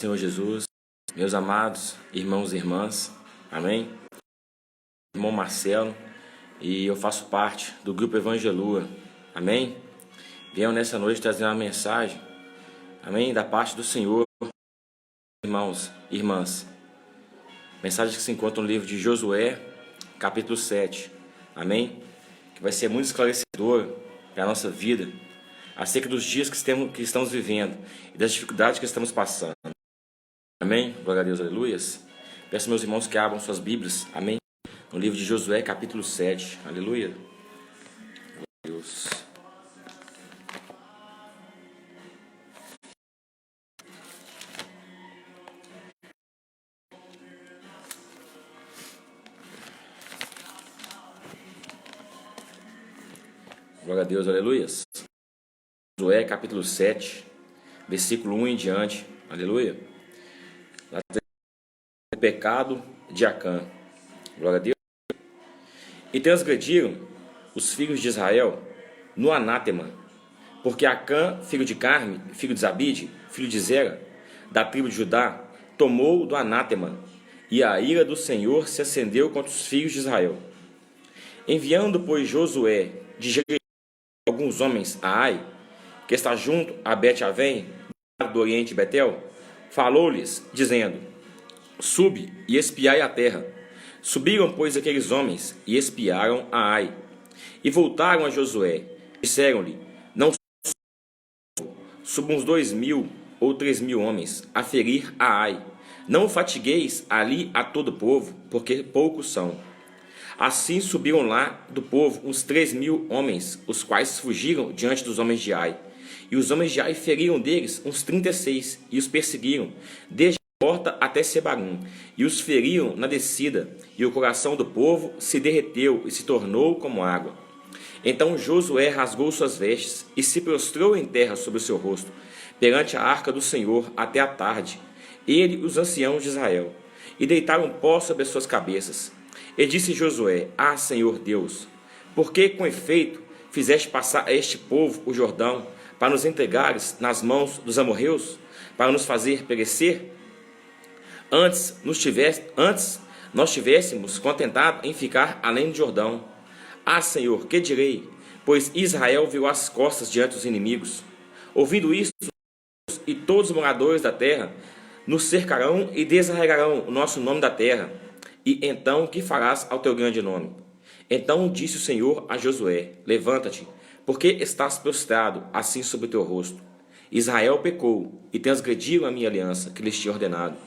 Senhor Jesus, meus amados irmãos e irmãs, amém? Irmão Marcelo, e eu faço parte do grupo Evangelua, amém? Venho nessa noite trazer uma mensagem, amém? Da parte do Senhor, irmãos e irmãs. Mensagem que se encontra no livro de Josué, capítulo 7, amém? Que vai ser muito esclarecedor para a nossa vida, acerca dos dias que estamos vivendo e das dificuldades que estamos passando. Amém? Glória a Deus, aleluias. Peço meus irmãos que abram suas Bíblias, amém? No livro de Josué, capítulo 7, aleluia. Glória a Deus. Glória a Deus, aleluias. Josué, capítulo 7, versículo 1 em diante, aleluia. O pecado de Acã. Glória a Deus. E transgrediram os filhos de Israel no anátema, porque Acã, filho de Carme, filho de Zabide, filho de Zera, da tribo de Judá, tomou do anátema, e a ira do Senhor se acendeu contra os filhos de Israel. Enviando, pois, Josué de Jericó alguns homens a Ai, que está junto a Bet-Avém, do oriente de Betel, falou-lhes, dizendo: Subi e espiai a terra. Subiram, pois, aqueles homens e espiaram a Ai. E voltaram a Josué. Disseram-lhe: Não subam uns 2.000 ou 3.000 homens a ferir a Ai. Não fatigueis ali a todo o povo, porque poucos são. Assim subiram lá do povo uns 3.000 homens, os quais fugiram diante dos homens de Ai. E os homens de Ai feriram deles uns 36, e os perseguiram, desde a porta até Sebarim, e os feriram na descida, e o coração do povo se derreteu e se tornou como água. Então Josué rasgou suas vestes, e se prostrou em terra sobre o seu rosto, perante a arca do Senhor até a tarde, ele e os anciãos de Israel, e deitaram pó sobre as suas cabeças. E disse Josué: Ah, Senhor Deus, por que com efeito fizeste passar a este povo o Jordão, para nos entregares nas mãos dos amorreus, para nos fazer perecer? Antes nós tivéssemos contentado em ficar além do Jordão. Ah, Senhor, que direi? Pois Israel virou as costas diante dos inimigos. Ouvindo isto, e todos os moradores da terra nos cercarão e desarraigarão o nosso nome da terra. E então, que farás ao teu grande nome? Então disse o Senhor a Josué: Levanta-te, porque estás prostrado assim sobre o teu rosto. Israel pecou e transgrediram a minha aliança que lhes tinha ordenado,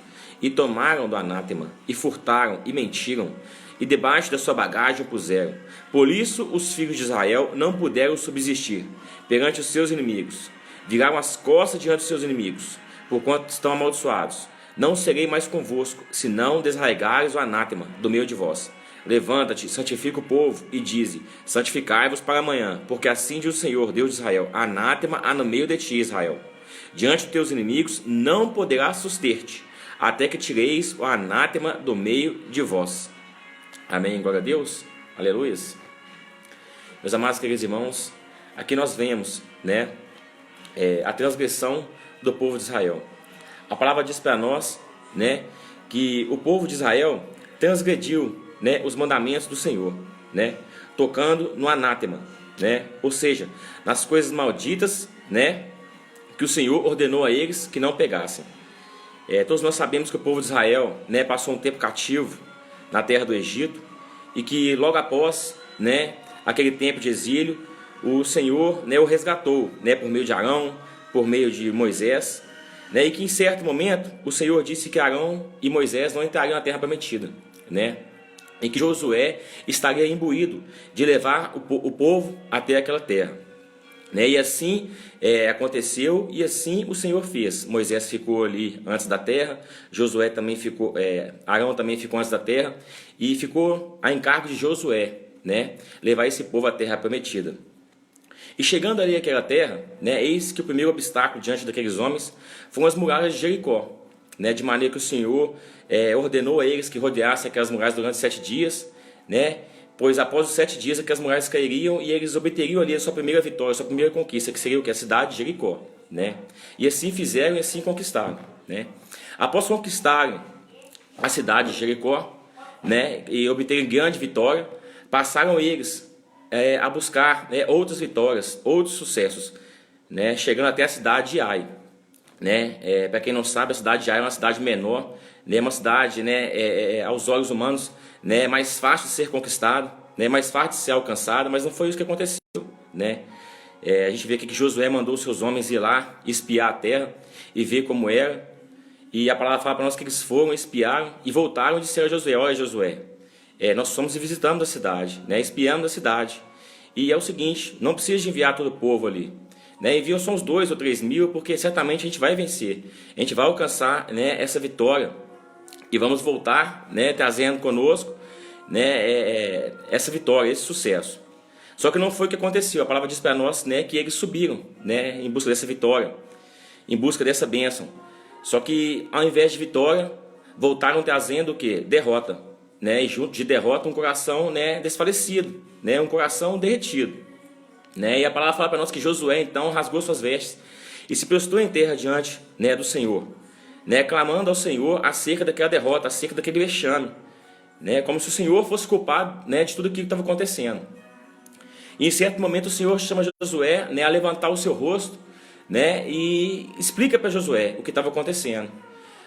e tomaram do anátema, e furtaram, e mentiram, e debaixo da sua bagagem o puseram. Por isso os filhos de Israel não puderam subsistir perante os seus inimigos. Viraram as costas diante dos seus inimigos, porquanto estão amaldiçoados. Não serei mais convosco, se não desarraigares o anátema do meio de vós. Levanta-te, santifica o povo, e dize: Santificai-vos para amanhã, porque assim diz o Senhor, Deus de Israel: Anátema há no meio de ti, Israel. Diante dos teus inimigos não poderás suster-te, até que tireis o anátema do meio de vós. Amém, glória a Deus, aleluia. Meus amados queridos irmãos, aqui nós vemos, a transgressão do povo de Israel. A palavra diz para nós, que o povo de Israel transgrediu, os mandamentos do Senhor, tocando no anátema, ou seja, nas coisas malditas, que o Senhor ordenou a eles que não pegassem. Todos nós sabemos que o povo de Israel, passou um tempo cativo na terra do Egito, e que logo após, aquele tempo de exílio, o Senhor, o resgatou, por meio de Arão, por meio de Moisés, e que em certo momento o Senhor disse que Arão e Moisés não entrariam na terra prometida, e que Josué estaria imbuído de levar o povo até aquela terra. E assim aconteceu, e assim o Senhor fez. Moisés ficou ali antes da terra, Josué também ficou, Arão também ficou antes da terra, e ficou a encargo de Josué, levar esse povo à terra prometida. E chegando ali àquela terra, eis que o primeiro obstáculo diante daqueles homens foram as muralhas de Jericó, de maneira que o Senhor ordenou a eles que rodeassem aquelas muralhas durante 7 dias, pois após os 7 dias aquelas muralhas cairiam e eles obteriam ali a sua primeira vitória, a sua primeira conquista, que seria o que? A cidade de Jericó. E assim fizeram e assim conquistaram. né? Após conquistarem a cidade de Jericó, né, e obterem grande vitória, passaram eles a buscar, né, outras vitórias, outros sucessos, né, chegando até a cidade de Ai, né? Para quem não sabe, a cidade de Ai é uma cidade menor, né, uma cidade, né, aos olhos humanos, né, mais fácil de ser conquistado, né, mais fácil de ser alcançado, mas não foi isso que aconteceu, né? A gente vê aqui que Josué mandou seus homens ir lá espiar a terra e ver como era. E a palavra fala para nós que eles foram, espiaram e voltaram e disseram a Josué: olha, Josué, nós fomos e visitamos a cidade, né, espiamos a cidade. E é o seguinte, não precisa de enviar todo o povo ali, né, enviam só uns 2 ou 3 mil, porque certamente a gente vai vencer. A gente vai alcançar, né, essa vitória e vamos voltar, né, trazendo conosco, né, essa vitória, esse sucesso. Só que não foi o que aconteceu. A palavra diz para nós, né, que eles subiram, né, em busca dessa vitória, em busca dessa bênção. Só que ao invés de vitória, voltaram trazendo o quê? Derrota, né? E junto de derrota um coração, né, desfalecido, né, um coração derretido, né? E a palavra fala para nós que Josué então rasgou suas vestes e se prostrou em terra diante, né, do Senhor, né, clamando ao Senhor acerca daquela derrota, acerca daquele vexame, né, como se o Senhor fosse culpado, né, de tudo aquilo que estava acontecendo. E em certo momento o Senhor chama Josué, né, a levantar o seu rosto, né, e explica para Josué o que estava acontecendo.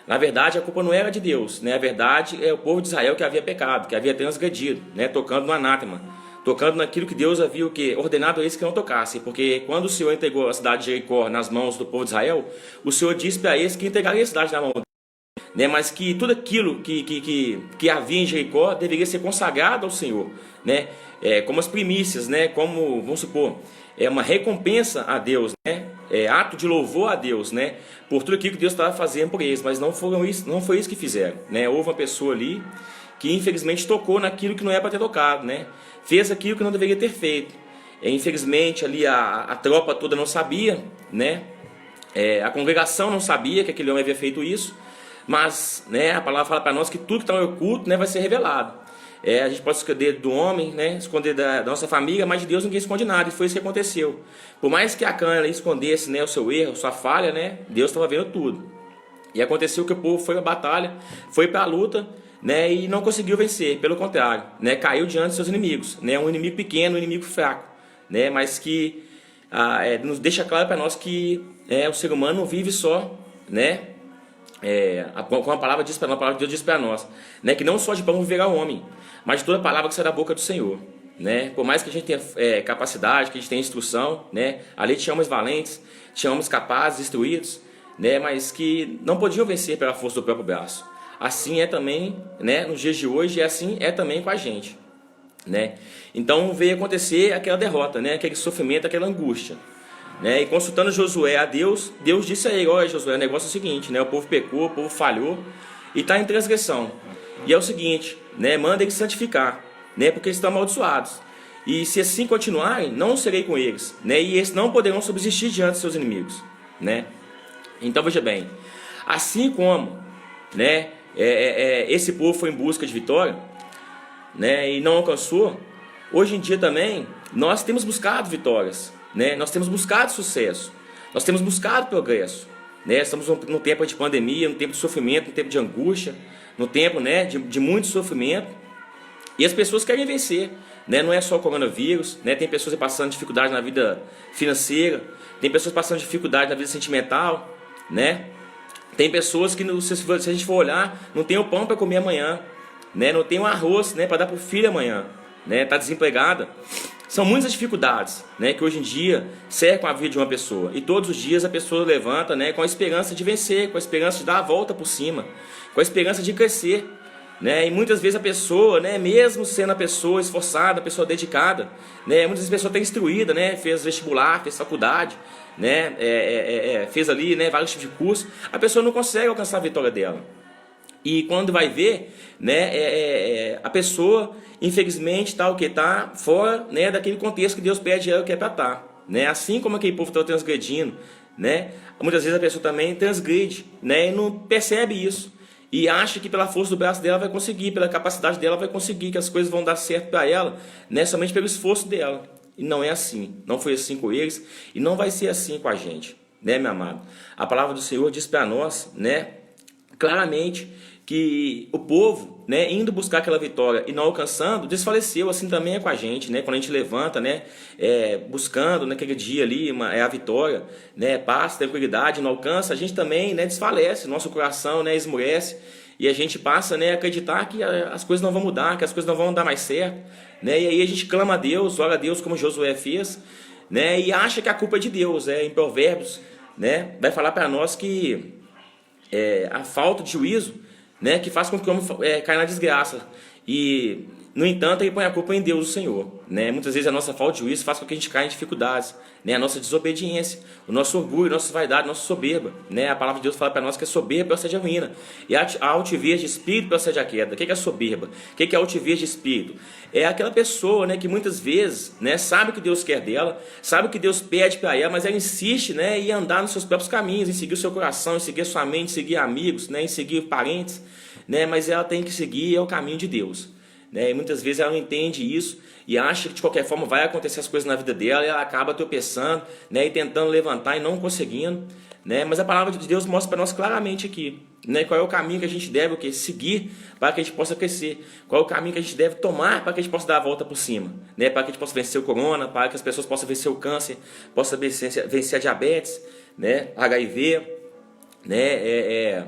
Na verdade, a culpa não era de Deus, né? A verdade é o povo de Israel que havia pecado, que havia transgredido, né, tocando no anátema, tocando naquilo que Deus havia o quê? Ordenado a eles que não tocassem. Porque quando o Senhor entregou a cidade de Jericó nas mãos do povo de Israel, o Senhor disse para eles que entregaria a cidade na mão deles, né? Mas que tudo aquilo que havia em Jericó deveria ser consagrado ao Senhor, né? Como as primícias, né? Como, vamos supor, uma recompensa a Deus, né? Ato de louvor a Deus, né? Por tudo aquilo que Deus estava fazendo por eles, mas não foi isso que fizeram, né? Houve uma pessoa ali que infelizmente tocou naquilo que não era para ter tocado, né? Fez aquilo que não deveria ter feito. Infelizmente ali a tropa toda não sabia, né? A congregação não sabia que aquele homem havia feito isso, mas, né, a palavra fala para nós que tudo que está oculto, né, vai ser revelado. A gente pode esconder do homem, né, esconder da nossa família, mas de Deus ninguém esconde nada, e foi isso que aconteceu. Por mais que Acã escondesse, né, o seu erro, sua falha, né, Deus estava vendo tudo. E aconteceu que o povo foi à batalha, foi para a luta, né, e não conseguiu vencer, pelo contrário, né, caiu diante de seus inimigos, né, um inimigo pequeno, um inimigo fraco, né, mas que nos deixa claro para nós que o ser humano não vive só, né, como a palavra diz para nós, a palavra de Deus diz para nós, né, que não só de pão viverá o homem, mas de toda palavra que sai da boca do Senhor, né? Por mais que a gente tenha capacidade, que a gente tenha instrução, né, ali tinha homens valentes, tinha homens capazes, instruídos, né, mas que não podiam vencer pela força do próprio braço. Assim é também, né, nos dias de hoje, e assim é também com a gente, né? Então veio acontecer aquela derrota, né, aquele sofrimento, aquela angústia, né? E consultando Josué a Deus, Deus disse a ele: olha, Josué, o negócio é o seguinte, né, o povo pecou, o povo falhou e está em transgressão. E é o seguinte, né, manda eles santificar, né, porque eles estão amaldiçoados. E se assim continuarem, não serei com eles, né, e eles não poderão subsistir diante de seus inimigos, né? Então veja bem, assim como, né, esse povo foi em busca de vitória, né, e não alcançou, hoje em dia também nós temos buscado vitórias, né, nós temos buscado sucesso, nós temos buscado progresso, né? Estamos num tempo de pandemia, num tempo de sofrimento, num tempo de angústia, no tempo, né, de muito sofrimento, e as pessoas querem vencer, né? Não é só o coronavírus, né? Tem pessoas passando dificuldade na vida financeira, tem pessoas passando dificuldade na vida sentimental, né? Tem pessoas que, se a gente for olhar, não tem o pão para comer amanhã, né? Não tem o arroz, né, para dar para o filho amanhã, né? Está desempregada. São muitas dificuldades, né, que hoje em dia cercam a vida de uma pessoa. E todos os dias a pessoa levanta, né, com a esperança de vencer, com a esperança de dar a volta por cima, com a esperança de crescer, né? E muitas vezes a pessoa, né, mesmo sendo a pessoa esforçada, a pessoa dedicada, né, muitas vezes a pessoa está instruída, né, fez vestibular, fez faculdade, né, fez ali, né, vários tipos de cursos, a pessoa não consegue alcançar a vitória dela. E quando vai ver, né, a pessoa, infelizmente, está o que está fora, né, daquele contexto que Deus pede ela que é para estar, né? Assim como aquele povo está transgredindo, né? Muitas vezes a pessoa também transgride, né, e não percebe isso e acha que pela força do braço dela vai conseguir, pela capacidade dela vai conseguir, que as coisas vão dar certo para ela, né, somente pelo esforço dela. E não é assim, não foi assim com eles e não vai ser assim com a gente, né, meu amado? A palavra do Senhor diz para nós, né, claramente que o povo, né, indo buscar aquela vitória e não alcançando, desfaleceu. Assim também é com a gente, né? Quando a gente levanta, né, buscando naquele dia ali a vitória, né, paz, tranquilidade, não alcança, a gente também, né, desfalece, nosso coração, né, esmurece e a gente passa, né, a acreditar que as coisas não vão mudar, que as coisas não vão dar mais certo, né? E aí a gente clama a Deus, ora a Deus como Josué fez, né, e acha que a culpa é de Deus. Em Provérbios, né, vai falar para nós que a falta de juízo, né, que faz com que o homem caia na desgraça. E, no entanto, ele põe a culpa em Deus, o Senhor. Né? Muitas vezes a nossa falta de juízo faz com que a gente caia em dificuldades. Né? A nossa desobediência, o nosso orgulho, a nossa vaidade, a nossa soberba. Né? A palavra de Deus fala para nós que a soberba procede a ruína. E a altivez de espírito procede a queda. O que é a soberba? O que é a altivez de espírito? É aquela pessoa, né, que muitas vezes, né, sabe o que Deus quer dela, sabe o que Deus pede para ela, mas ela insiste, né, em andar nos seus próprios caminhos, em seguir o seu coração, em seguir a sua mente, em seguir amigos, né, em seguir parentes. Né, mas ela tem que seguir o caminho de Deus. Né, e muitas vezes ela não entende isso e acha que de qualquer forma vai acontecer as coisas na vida dela e ela acaba tropeçando, né, e tentando levantar e não conseguindo. Né, mas a palavra de Deus mostra para nós claramente aqui, né, qual é o caminho que a gente deve seguir para que a gente possa crescer, qual é o caminho que a gente deve tomar para que a gente possa dar a volta por cima, né, para que a gente possa vencer o corona, para que as pessoas possam vencer o câncer, possam vencer a diabetes, né, HIV, né,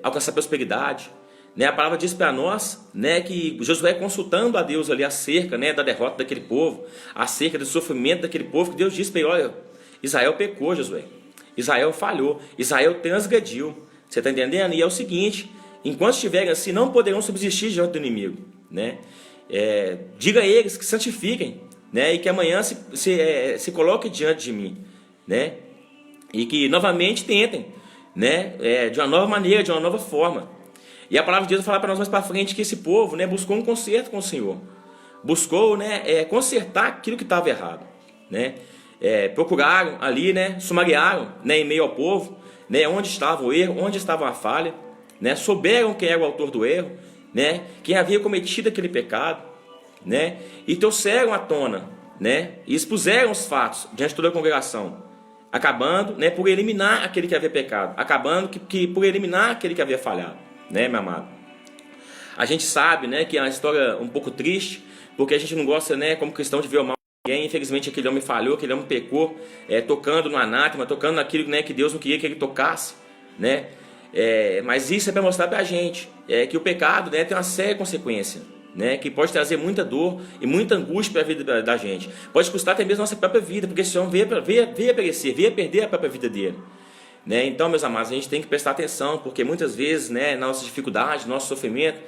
alcançar prosperidade. Né? A palavra diz para nós, né, que Josué consultando a Deus ali acerca, né, da derrota daquele povo, acerca do sofrimento daquele povo, que Deus disse para ele: olha, Israel pecou, Josué, Israel falhou, Israel transgrediu. Você está entendendo? E é o seguinte: enquanto estiverem assim, não poderão subsistir diante do inimigo. Né? Diga a eles que santifiquem, né, e que amanhã se coloquem diante de mim, né, e que novamente tentem, né, de uma nova maneira, de uma nova forma. E a palavra de Deus vai falar para nós mais para frente que esse povo, né, buscou um conserto com o Senhor, buscou, né, consertar aquilo que estava errado, né, procuraram ali, né, sumariaram, né, em meio ao povo, né, onde estava o erro, onde estava a falha, né, souberam quem era o autor do erro, né, quem havia cometido aquele pecado, né, e trouxeram à tona, né, e expuseram os fatos diante de toda a congregação, acabando, né, por eliminar aquele que havia pecado, acabando por eliminar aquele que havia falhado, né, meu amado? A gente sabe, né, que é uma história um pouco triste, porque a gente não gosta, né, como cristão, de ver o mal de ninguém. Infelizmente aquele homem falhou, aquele homem pecou, tocando no anátema, tocando naquilo, né, que Deus não queria que ele tocasse, né? Mas isso é para mostrar para a gente que o pecado, né, tem uma séria consequência, né, que pode trazer muita dor e muita angústia para a vida da gente. Pode custar até mesmo a nossa própria vida, porque esse homem veio a perecer, veio a perder a própria vida dele. Né? Então, meus amados, a gente tem que prestar atenção, porque muitas vezes, né, na nossa dificuldade, no nosso sofrimento,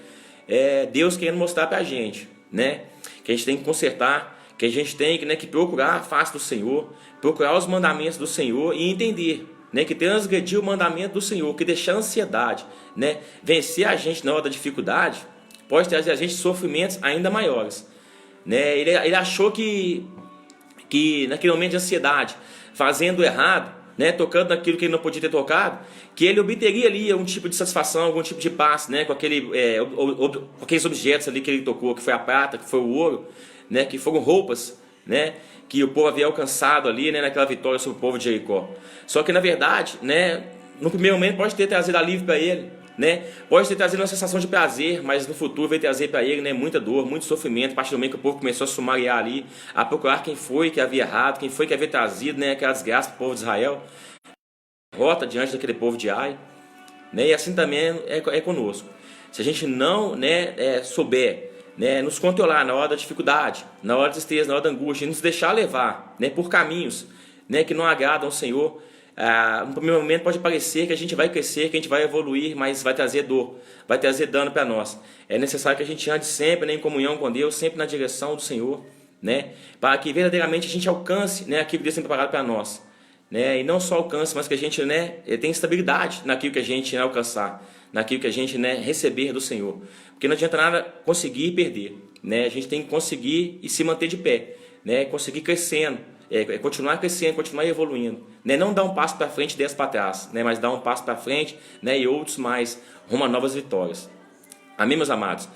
Deus querendo mostrar para a gente, né, que a gente tem que consertar, que a gente tem que, né, que procurar a face do Senhor, procurar os mandamentos do Senhor e entender, né, que transgredir o mandamento do Senhor, que deixar a ansiedade, né, vencer a gente na hora da dificuldade, pode trazer a gente sofrimentos ainda maiores. Né? Ele achou que naquele momento de ansiedade, fazendo errado, né, tocando naquilo que ele não podia ter tocado, que ele obteria ali um tipo de satisfação, algum tipo de paz, né, com aqueles objetos ali que ele tocou, que foi a prata, que foi o ouro, né, que foram roupas, né, que o povo havia alcançado ali, né, naquela vitória sobre o povo de Jericó. Só que na verdade, né, no primeiro momento pode ter trazido alívio para ele, né, pode ter trazido uma sensação de prazer, mas no futuro vai trazer para ele, né, muita dor, muito sofrimento. A partir do momento que o povo começou a sumariar ali, a procurar quem foi que havia errado, quem foi que havia trazido, né, aquela desgraça para o povo de Israel, derrota diante daquele povo de Ai, né, e assim também é conosco. Se a gente não, né, souber, né, nos controlar na hora da dificuldade, na hora da tristeza, na hora da angústia, e nos deixar levar, né, por caminhos, né, que não agradam ao Senhor, no primeiro momento pode parecer que a gente vai crescer, que a gente vai evoluir, mas vai trazer dor, vai trazer dano para nós. É necessário que a gente ande sempre, né, em comunhão com Deus, sempre na direção do Senhor, né, para que verdadeiramente a gente alcance, né, aquilo que Deus tem preparado para nós, né, e não só alcance, mas que a gente, né, tenha estabilidade naquilo que a gente, né, alcançar, naquilo que a gente, né, receber do Senhor, porque não adianta nada conseguir e perder, né, a gente tem que conseguir e se manter de pé, né, conseguir crescendo, continuar crescendo, continuar evoluindo, né? Não dar um passo para frente e 10 para trás, né? Mas dar um passo para frente, né? E outros mais, rumo a novas vitórias. Amém, meus amados?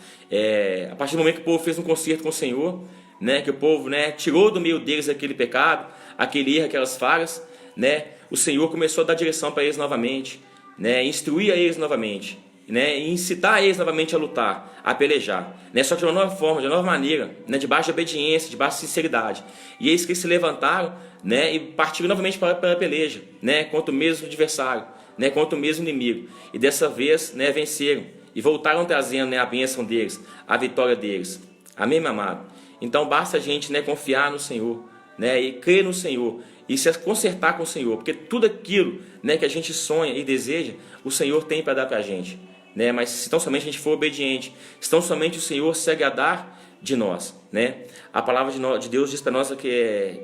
A partir do momento que o povo fez um concerto com o Senhor, né? Que o povo, né, tirou do meio deles aquele pecado, aquele erro, aquelas falhas, né? o Senhor começou a dar direção para eles novamente, né? Instruir a eles novamente, né? E incitar eles novamente a lutar, a pelejar, né? Só que de uma nova forma, de uma nova maneira, né? Debaixo de obediência, debaixo de sinceridade. E eis que eles se levantaram, né? E partiram novamente para a peleja, né? Contra o mesmo adversário, né? Contra o mesmo inimigo. E dessa vez, né? Venceram e voltaram trazendo, né? A bênção deles, a vitória deles. Amém, meu amado? Então basta a gente, né? Confiar no Senhor, né? E crer no Senhor e se consertar com o Senhor, porque tudo aquilo, né? Que a gente sonha e deseja, o Senhor tem para dar para a gente. Né? Mas se tão somente a gente for obediente, se tão somente o Senhor se agradar de nós, né? A palavra de Deus diz para nós que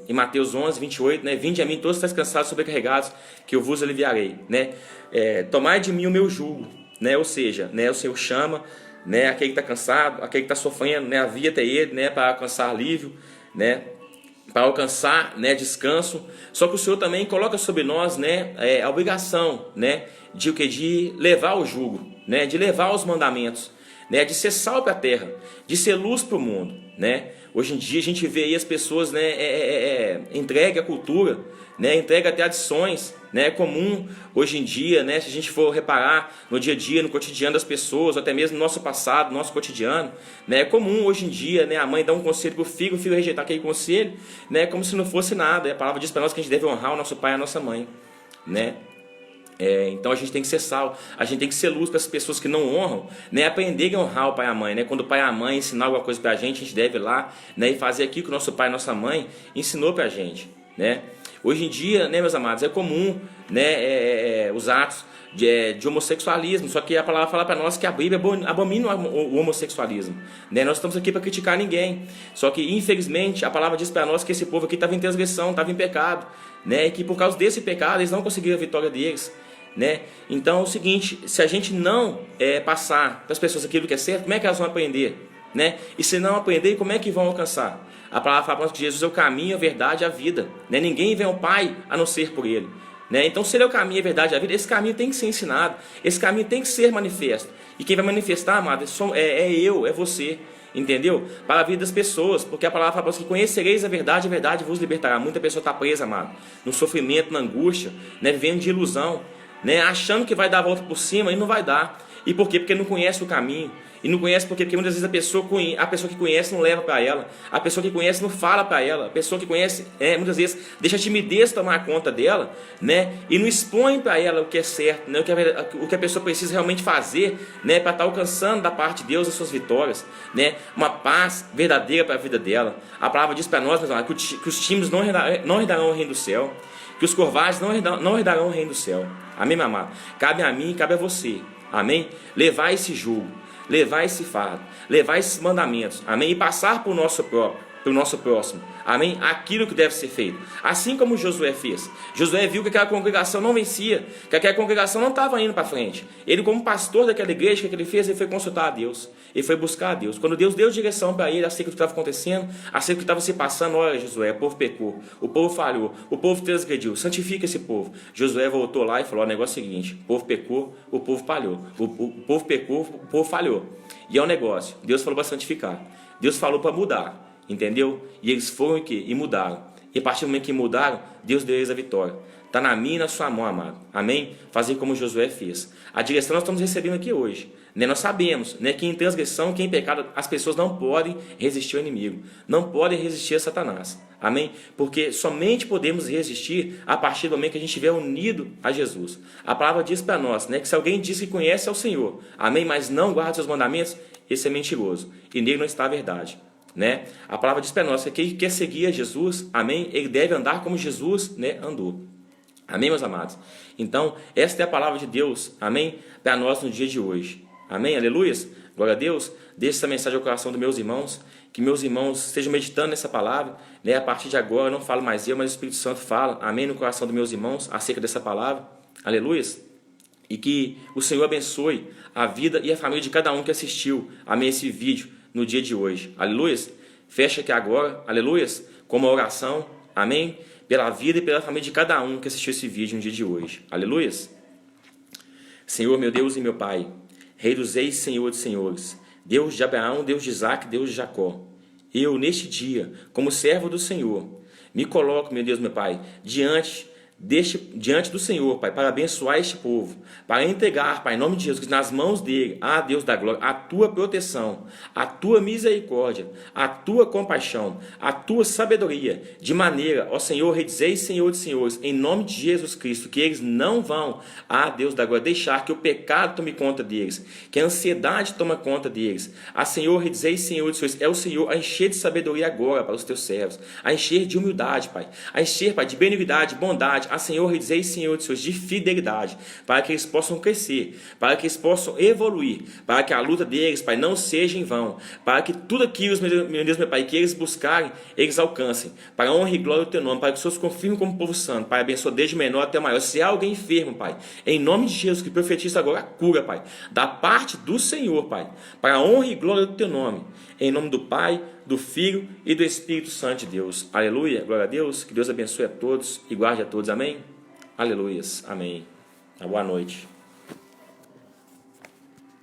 em Mateus 11, 28, né? Vinde a mim todos estáis cansados, sobrecarregados, que eu vos aliviarei, né? Tomai de mim o meu jugo, né? Ou seja, né? O Senhor chama, né? Aquele que está cansado, aquele que está sofrendo, né? Havia até ele, né? Para alcançar alívio, né? Para alcançar, né? Descanso. Só que o Senhor também coloca sobre nós, né? A obrigação, né? De o que? De levar o jugo, né? De levar os mandamentos, né? De ser sal para a terra, de ser luz para o mundo, né? Hoje em dia a gente vê aí as pessoas, né? Entregue à cultura, né? Entregue até adições, né? É comum hoje em dia, né? Se a gente for reparar no dia a dia, no cotidiano das pessoas, ou até mesmo no nosso passado, no nosso cotidiano, né? É comum hoje em dia, né? A mãe dá um conselho para o filho rejeitar aquele conselho, né? Como se não fosse nada. E a palavra diz para nós que a gente deve honrar o nosso pai e a nossa mãe, né? Então a gente tem que ser sal, a gente tem que ser luz para as pessoas que não honram, né? Aprender a honrar o pai e a mãe, né? Quando o pai e a mãe ensinar alguma coisa para a gente deve ir lá, né? E fazer aquilo que o nosso pai e nossa mãe ensinou para a gente, né? Hoje em dia, né, meus amados, é comum, né? Os atos de homossexualismo, só que a palavra fala para nós que a Bíblia abomina o homossexualismo, né? Nós estamos aqui para criticar ninguém, só que infelizmente a palavra diz para nós que esse povo aqui estava em transgressão, estava em pecado, né? E que por causa desse pecado eles não conseguiram a vitória deles, né? Então é o seguinte, se a gente não passar para as pessoas aquilo que é certo, como é que elas vão aprender, né? E se não aprender, como é que vão alcançar? A palavra fala para nós que Jesus é o caminho, a verdade e a vida, né? Ninguém vem ao Pai a não ser por Ele, né? Então se Ele é o caminho, a verdade e a vida, esse caminho tem que ser ensinado, esse caminho tem que ser manifesto, e quem vai manifestar, amado, é você, entendeu? Para a vida das pessoas, porque a palavra fala para nós que conhecereis a verdade vos libertará. Muita pessoa está presa, amado, no sofrimento, na angústia, né? Vivendo de ilusão, né? Achando que vai dar a volta por cima e não vai dar. E por quê? Porque não conhece o caminho. E não conhece porque muitas vezes a pessoa que conhece não leva para ela, a pessoa que conhece não fala para ela, a pessoa que conhece muitas vezes deixa a timidez tomar conta dela, né? E não expõe para ela o que é certo, né? O que a pessoa precisa realmente fazer, né? Para estar alcançando da parte de Deus as suas vitórias, né? Uma paz verdadeira para a vida dela. A palavra diz para nós, que os tímidos não herdarão o reino do céu, que os covardes não herdarão o reino do céu. Amém, meu amado? Cabe a mim, cabe a você, amém? Levar esse jugo, levar esse fardo, levar esses mandamentos, amém? E passar para o nosso próximo, amém? Aquilo que deve ser feito, assim como Josué fez. Josué viu que aquela congregação não vencia, que aquela congregação não estava indo para frente. Ele, como pastor daquela igreja, o que ele fez? Ele foi consultar a Deus, ele foi buscar a Deus. Quando Deus deu direção para ele acerca do que estava acontecendo, acerca do que estava se passando, olha, Josué, o povo pecou, o povo falhou, o povo transgrediu, santifica esse povo. Josué voltou lá e falou: o negócio é o seguinte, o povo pecou, o povo falhou, o povo pecou, o povo falhou. E é um negócio, Deus falou para santificar, Deus falou para mudar, entendeu? E eles foram e mudaram. E a partir do momento que mudaram, Deus deu eles a vitória. Está na minha e na sua mão, amado. Amém? Fazer como Josué fez. A direção nós estamos recebendo aqui hoje, né? Nós sabemos, né, que em transgressão, que em pecado, as pessoas não podem resistir ao inimigo. Não podem resistir a Satanás. Amém? Porque somente podemos resistir a partir do momento que a gente estiver unido a Jesus. A palavra diz para nós, né, que se alguém diz que conhece ao Senhor, amém, mas não guarda seus mandamentos, esse é mentiroso. E nele não está a verdade. Né? A palavra diz para nós que quem quer seguir a Jesus, amém, ele deve andar como Jesus, né, andou. Amém, meus amados? Então, esta é a palavra de Deus, amém, para nós no dia de hoje. Amém, aleluias? Glória a Deus. Deixe essa mensagem ao coração dos meus irmãos, que meus irmãos estejam meditando nessa palavra, né? A partir de agora, eu não falo mais eu, mas o Espírito Santo fala, amém, no coração dos meus irmãos, acerca dessa palavra, aleluias. E que o Senhor abençoe a vida e a família de cada um que assistiu, amém, esse vídeo no dia de hoje, aleluias. Fecha aqui agora, aleluias, com uma oração, amém, pela vida e pela família de cada um que assistiu esse vídeo no dia de hoje, aleluias. Senhor, meu Deus e meu Pai, Rei dos Reis, Senhor dos Senhores, Deus de Abraão, Deus de Isaac, Deus de Jacó, eu neste dia, como servo do Senhor, me coloco, meu Deus, meu Pai, diante diante do Senhor, Pai, para abençoar este povo, para entregar, Pai, em nome de Jesus, nas mãos dele, Deus da glória, a tua proteção, a tua misericórdia, a tua compaixão, a tua sabedoria, de maneira, ó Senhor, Rei dos Reis, Senhor de Senhores, em nome de Jesus Cristo, que eles não vão, Deus da glória, deixar que o pecado tome conta deles, que a ansiedade tome conta deles. Senhor, Rei dos Reis, Senhor de Senhores, é o Senhor a encher de sabedoria agora para os teus servos, a encher de humildade, Pai, a encher, Pai, de benignidade, bondade, Senhor, Rei dos Reis, Senhor de Senhores, de fidelidade, para que eles possam crescer, para que eles possam evoluir, para que a luta deles, Pai, não seja em vão, para que tudo aquilo, meu Deus, meu Pai, que eles buscarem, eles alcancem, para a honra e glória do teu nome, para que os seus confirmem como povo santo, Pai, abençoa desde o menor até o maior. Se há alguém enfermo, Pai, em nome de Jesus, que profetiza agora a cura, Pai, da parte do Senhor, Pai, para a honra e glória do teu nome, em nome do Pai, do Filho e do Espírito Santo de Deus. Aleluia, glória a Deus, que Deus abençoe a todos e guarde a todos, amém? Aleluias, amém. Boa noite.